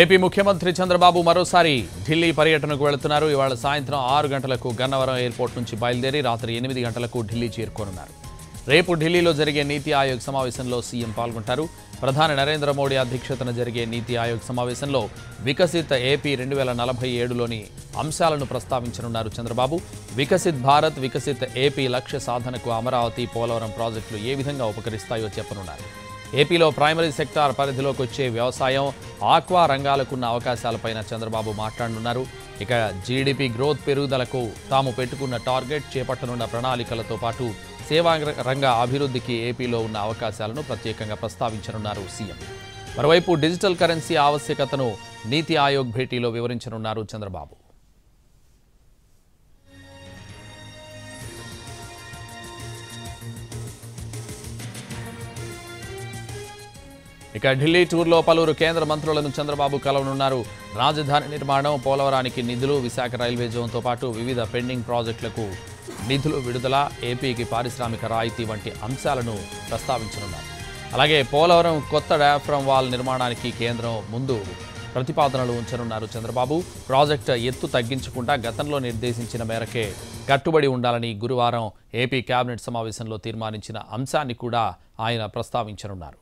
AP ముఖ్యమంత్రి చంద్రబాబు మరోసారి ఢిల్లీ పర్యటనకు వెళుతున్నారు. ఇవాళ సాయంత్రం 6 గంటలకు గన్నవరం ఎయిర్పోర్ట్ నుంచి బయలుదేరి రాత్రి 8 గంటలకు ఢిల్లీ చేరుకోనున్నారు. రేపు ఢిల్లీలో జరిగే నీతి ఆయోగ్ సమావేశంలో సీఎం పాల్గొంటారు. ప్రధాని నరేంద్ర మోడీ అధ్యక్షతన జరిగే నీతి ఆయోగ్ సమావేశంలో వికసిత్ ఏపీ 2047లోని అంశాలను ప్రస్తావించనున్నారు చంద్రబాబు. వికసిత్ భారత్, వికసిత్ ఏపీ లక్ష్య సాధనకు అమరావతి, పోలవరం ప్రాజెక్టులు ఏ విధంగా ఉపకరిస్తాయో చెప్పనున్నారు. ఏపీలో ప్రైమరీ సెక్టార్ పరిధిలోకి వచ్చే వ్యవసాయం, ఆక్వా రంగాలకున్న అవకాశాలపైన చంద్రబాబు మాట్లాడనున్నారు. ఇక జీడీపీ గ్రోత్ పెరుగుదలకు తాము పెట్టుకున్న టార్గెట్, చేపట్టనున్న ప్రణాళికలతో పాటు సేవా రంగ అభివృద్ధికి ఏపీలో ఉన్న అవకాశాలను ప్రత్యేకంగా ప్రస్తావించనున్నారు సీఎం. మరోవైపు డిజిటల్ కరెన్సీ ఆవశ్యకతను నీతి ఆయోగ్ భేటీలో వివరించనున్నారు చంద్రబాబు. ఇక ఢిల్లీ టూర్లో పలువురు కేంద్ర మంత్రులను చంద్రబాబు కలవనున్నారు. రాజధాని నిర్మాణం, పోలవరానికి నిధులు, విశాఖ రైల్వే జోన్తో పాటు వివిధ పెండింగ్ ప్రాజెక్టులకు నిధులు విడుదల, ఏపీకి పారిశ్రామిక రాయితీ వంటి అంశాలను ప్రస్తావించనున్నారు. అలాగే పోలవరం కొత్త డయాఫ్రమ్ వాల్ నిర్మాణానికి కేంద్రం ముందు ప్రతిపాదనలు ఉంచనున్నారు చంద్రబాబు. ప్రాజెక్టు ఎత్తు తగ్గించకుండా గతంలో నిర్దేశించిన మేరకే కట్టుబడి ఉండాలని గురువారం ఏపీ కేబినెట్ సమావేశంలో తీర్మానించిన అంశాన్ని కూడా ఆయన ప్రస్తావించనున్నారు.